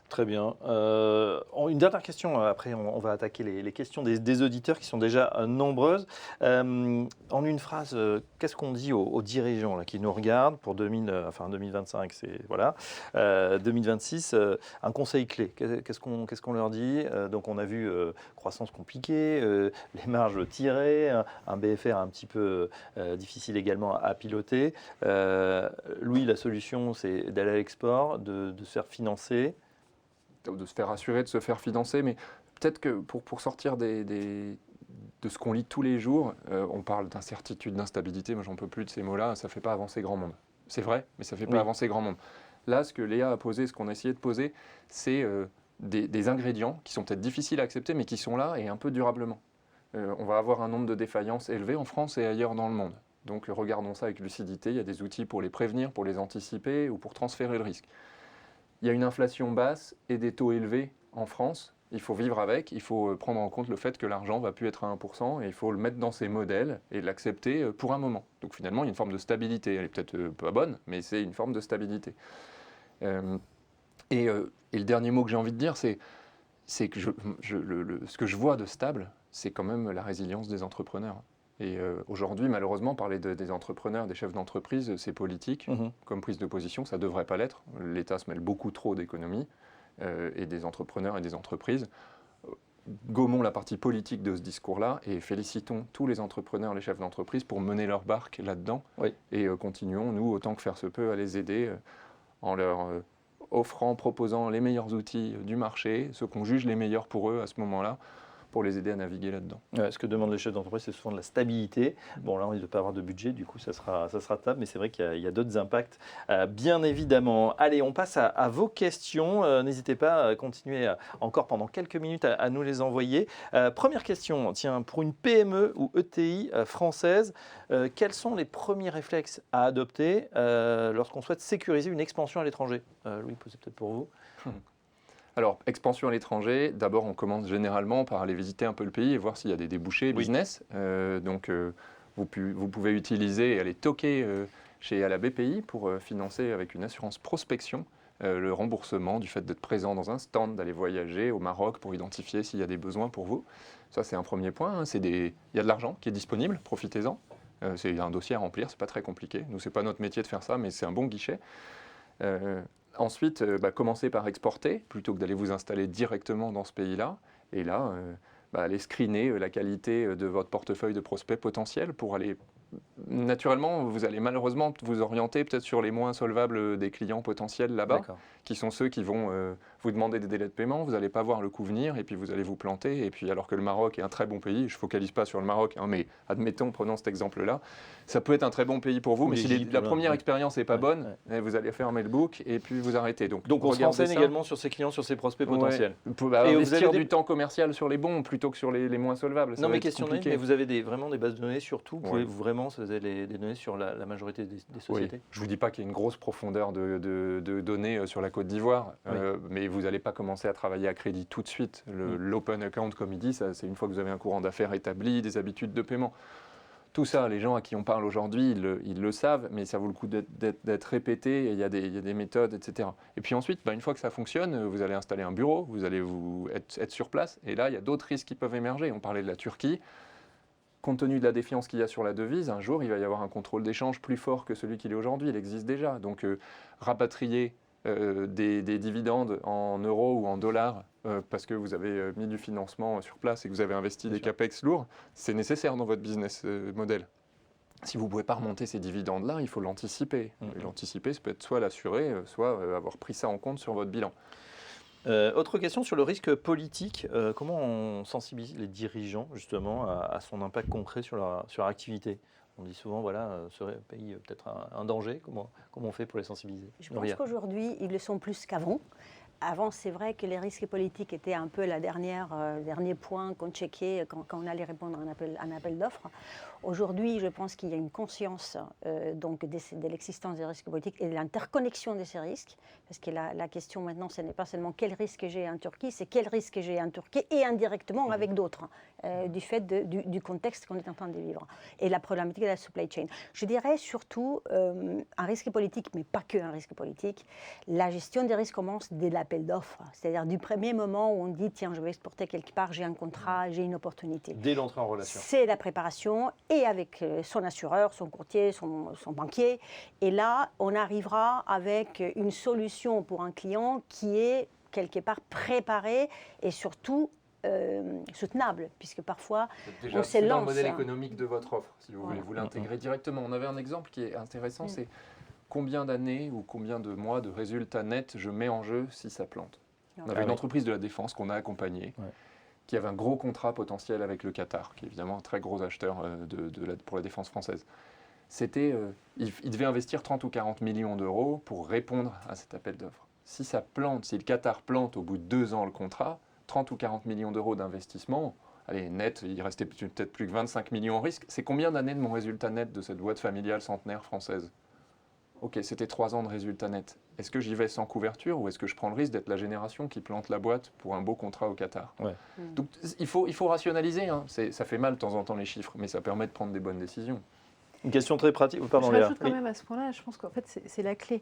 Très bien. Une dernière question, après on va attaquer les questions des auditeurs qui sont déjà nombreuses. En une phrase, qu'est-ce qu'on dit aux dirigeants là, qui nous regardent pour 2025, voilà, 2026, un conseil clé, qu'est-ce qu'on leur dit? Donc on a vu croissance compliquée, les marges tirées, un BFR un petit peu difficile également à piloter. Louis, la solution c'est d'aller à l'export, de se faire financer, de se faire assurer, de se faire financer, mais peut-être que pour sortir de ce qu'on lit tous les jours, on parle d'incertitude, d'instabilité, moi j'en peux plus de ces mots-là, ça ne fait pas avancer grand monde. C'est vrai, mais ça ne fait pas avancer grand monde. Là, ce que Léa a posé, ce qu'on a essayé de poser, c'est des ingrédients qui sont peut-être difficiles à accepter, mais qui sont là et un peu durablement. On va avoir un nombre de défaillances élevé en France et ailleurs dans le monde. Donc regardons ça avec lucidité, il y a des outils pour les prévenir, pour les anticiper ou pour transférer le risque. Il y a une inflation basse et des taux élevés en France. Il faut vivre avec, il faut prendre en compte le fait que l'argent ne va plus être à 1% et il faut le mettre dans ses modèles et l'accepter pour un moment. Donc finalement, il y a une forme de stabilité. Elle est peut-être pas bonne, mais c'est une forme de stabilité. Et le dernier mot que j'ai envie de dire, c'est que ce que je vois de stable, c'est quand même la résilience des entrepreneurs. Et aujourd'hui, malheureusement, parler des entrepreneurs, des chefs d'entreprise, c'est politique comme prise de position. Ça ne devrait pas l'être. L'État se mêle beaucoup trop d'économie et des entrepreneurs et des entreprises. Gommons la partie politique de ce discours-là et félicitons tous les entrepreneurs, les chefs d'entreprise pour mener leur barque là-dedans. Et continuons, nous, autant que faire se peut, à les aider en leur proposant les meilleurs outils du marché, ceux qu'on juge les meilleurs pour eux à ce moment-là, pour les aider à naviguer là-dedans. Ce que demandent les chefs d'entreprise, c'est souvent de la stabilité. Bon, là, on ne doit pas avoir de budget, du coup, ça sera stable, mais c'est vrai qu'il y a d'autres impacts, bien évidemment. Allez, on passe à vos questions. N'hésitez pas à continuer encore pendant quelques minutes à nous les envoyer. Première question, tiens, pour une PME ou ETI française, quels sont les premiers réflexes à adopter lorsqu'on souhaite sécuriser une expansion à l'étranger? Louis, posez peut-être pour vous. Alors, expansion à l'étranger, d'abord on commence généralement par aller visiter un peu le pays et voir s'il y a des débouchés business. Vous pouvez utiliser et aller toquer à la BPI pour financer avec une assurance prospection le remboursement du fait d'être présent dans un stand, d'aller voyager au Maroc pour identifier s'il y a des besoins pour vous. Ça c'est un premier point, il y a de l'argent qui est disponible, profitez-en. C'est un dossier à remplir, c'est pas très compliqué. Nous, c'est pas notre métier de faire ça, mais c'est un bon guichet. Ensuite, commencez par exporter plutôt que d'aller vous installer directement dans ce pays-là. Et là, allez screener la qualité de votre portefeuille de prospects potentiels pour aller... Naturellement, vous allez malheureusement vous orienter peut-être sur les moins solvables des clients potentiels là-bas, qui sont ceux qui vont vous demander des délais de paiement. Vous n'allez pas voir le coup venir et puis vous allez vous planter. Et puis alors que le Maroc est un très bon pays, je ne focalise pas sur le Maroc, mais admettons, prenons cet exemple-là, ça peut être un très bon pays pour vous, mais si la première expérience n'est pas bonne, vous allez fermer le book et puis vous arrêtez. Donc on se renseigne également sur ses clients, sur ses prospects potentiels. Et investir du temps commercial sur les bons plutôt que sur les moins solvables. Non mais questionnez, mais vous avez vraiment des bases de données sur tout. Vous avez des données sur la majorité des sociétés. Je ne vous dis pas qu'il y a une grosse profondeur de données sur la Côte d'Ivoire, mais vous n'allez pas commencer à travailler à crédit tout de suite. L'open account, comme il dit, c'est une fois que vous avez un courant d'affaires établi, des habitudes de paiement. Tout ça, les gens à qui on parle aujourd'hui, ils le savent, mais ça vaut le coup d'être répété, et il y a des méthodes, etc. Et puis ensuite, une fois que ça fonctionne, vous allez installer un bureau, vous allez être sur place, et là, il y a d'autres risques qui peuvent émerger. On parlait de la Turquie. Compte tenu de la défiance qu'il y a sur la devise, un jour, il va y avoir un contrôle d'échange plus fort que celui qu'il est aujourd'hui. Il existe déjà. Donc, rapatrier des dividendes en euros ou en dollars parce que vous avez mis du financement sur place et que vous avez investi des capex lourds, c'est nécessaire dans votre business model. Si vous ne pouvez pas remonter ces dividendes-là, il faut l'anticiper. Et l'anticiper, ça peut être soit l'assurer, soit avoir pris ça en compte sur votre bilan. Autre question sur le risque politique. Comment on sensibilise les dirigeants justement à son impact concret sur leur activité? On dit souvent, ce pays peut-être un danger. Comment on fait pour les sensibiliser? Je pense qu'aujourd'hui, ils le sont plus qu'avant. Avant, c'est vrai que les risques politiques étaient un peu le dernier point qu'on checkait quand on allait répondre à un appel d'offres. Aujourd'hui, je pense qu'il y a une conscience de l'existence des risques politiques et de l'interconnexion de ces risques. Parce que la question maintenant, ce n'est pas seulement quel risque j'ai en Turquie, c'est quel risque j'ai en Turquie et indirectement avec d'autres, du fait du contexte qu'on est en train de vivre. Et la problématique de la supply chain. Je dirais surtout un risque politique, mais pas que un risque politique. La gestion des risques commence dès l'appel d'offres. C'est-à-dire du premier moment où on dit, tiens, je vais exporter quelque part, j'ai un contrat, j'ai une opportunité. Dès l'entrée en relation. C'est la préparation et avec son assureur, son courtier, son banquier. Et là, on arrivera avec une solution pour un client qui est quelque part préparé et surtout soutenable, puisque parfois on s'élance. C'est dans le modèle économique de votre offre, si vous voulez, vous l'intégrer directement. On avait un exemple qui est intéressant, c'est combien d'années ou combien de mois de résultats nets je mets en jeu si ça plante. On avait une entreprise de la défense qu'on a accompagnée, qui avait un gros contrat potentiel avec le Qatar, qui est évidemment un très gros acheteur pour la défense française. Il devait investir 30 ou 40 millions d'euros pour répondre à cet appel d'offres. Si ça plante, si le Qatar plante au bout de 2 ans le contrat, 30 ou 40 millions d'euros d'investissement, allez, net, il restait peut-être plus que 25 millions en risque. C'est combien d'années de mon résultat net de cette boîte familiale centenaire française? Ok, c'était 3 ans de résultat net. Est-ce que j'y vais sans couverture ou est-ce que je prends le risque d'être la génération qui plante la boîte pour un beau contrat au Qatar? Donc il faut rationaliser. Ça fait mal de temps en temps les chiffres, mais ça permet de prendre des bonnes décisions. Une question très pratique. Pardon, Je Léa. rajoute quand Oui. même à ce point-là, je pense qu'en fait, c'est la clé.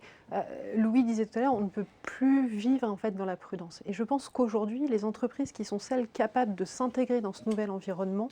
Louis disait tout à l'heure, on ne peut plus vivre en fait dans la prudence. Et je pense qu'aujourd'hui, les entreprises qui sont celles capables de s'intégrer dans ce nouvel environnement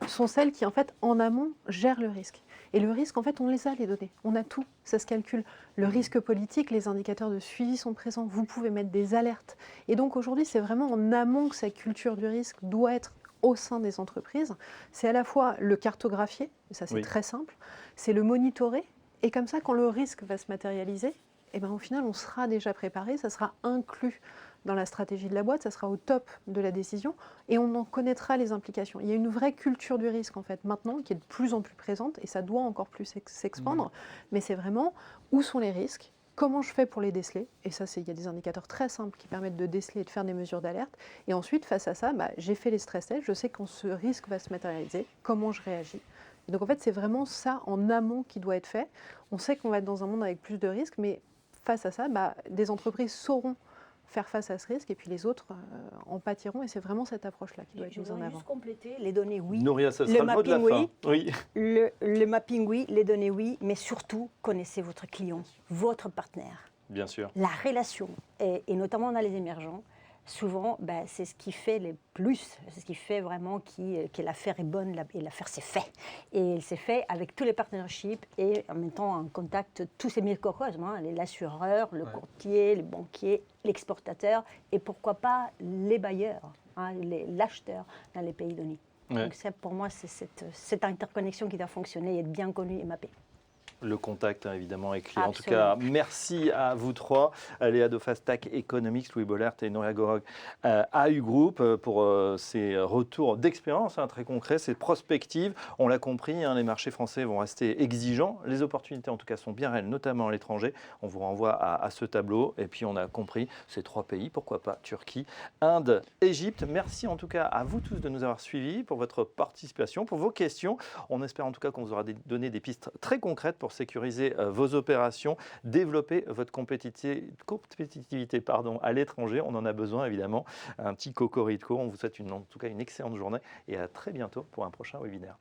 sont celles qui, en fait, en amont, gèrent le risque. Et le risque, en fait, on les a, les données. On a tout, ça se calcule. Le risque politique, les indicateurs de suivi sont présents. Vous pouvez mettre des alertes. Et donc aujourd'hui, c'est vraiment en amont que cette culture du risque doit être au sein des entreprises. C'est à la fois le cartographier, ça c'est Oui. très simple, c'est le monitorer, et comme ça, quand le risque va se matérialiser, eh ben, au final, on sera déjà préparé, ça sera inclus dans la stratégie de la boîte, ça sera au top de la décision, et on en connaîtra les implications. Il y a une vraie culture du risque, en fait, maintenant, qui est de plus en plus présente, et ça doit encore plus s'expandre, mais c'est vraiment où sont les risques, comment je fais pour les déceler, et ça, il y a des indicateurs très simples qui permettent de déceler et de faire des mesures d'alerte, et ensuite, face à ça, j'ai fait les stress tests, je sais quand ce risque va se matérialiser, comment je réagis. Et donc en fait, c'est vraiment ça en amont qui doit être fait. On sait qu'on va être dans un monde avec plus de risques, mais face à ça, des entreprises sauront faire face à ce risque, et puis les autres en pâtiront, et c'est vraiment cette approche-là qui doit être Je mise en voudrais avant. juste compléter les données, oui. Nouria, ça Le sera le mot de la mapping, fin. Oui. Le mapping, oui. Les données, oui. Mais surtout, connaissez votre client, votre partenaire. Bien sûr. La relation, et notamment dans les émergents, souvent, c'est ce qui fait le plus, c'est ce qui fait vraiment que l'affaire est bonne, et l'affaire s'est fait. Et elle s'est fait avec tous les partnerships et en mettant en contact tous ces microcosmes, l'assureur, le courtier, le banquier, l'exportateur, et pourquoi pas les bailleurs, l'acheteurs dans les pays donnés. Ouais. Donc ça, pour moi, c'est cette interconnexion qui doit fonctionner et être bien connue et mappée. Le contact, évidemment, est clé. En tout Absolument. cas, merci à vous trois, Léa Dauphas, TAC Economics, Louis Bollaert et Nouria Gorog, AU Group, pour ces retours d'expérience très concrets, ces prospectives. On l'a compris, les marchés français vont rester exigeants. Les opportunités, en tout cas, sont bien réelles, notamment à l'étranger. On vous renvoie à ce tableau. Et puis, on a compris ces 3 pays, pourquoi pas Turquie, Inde, Égypte. Merci en tout cas à vous tous de nous avoir suivis, pour votre participation, pour vos questions. On espère en tout cas qu'on vous aura donné des pistes très concrètes pour sécuriser vos opérations, développer votre compétitivité à l'étranger. On en a besoin évidemment. Un petit cocorico. On vous souhaite en tout cas une excellente journée et à très bientôt pour un prochain webinaire.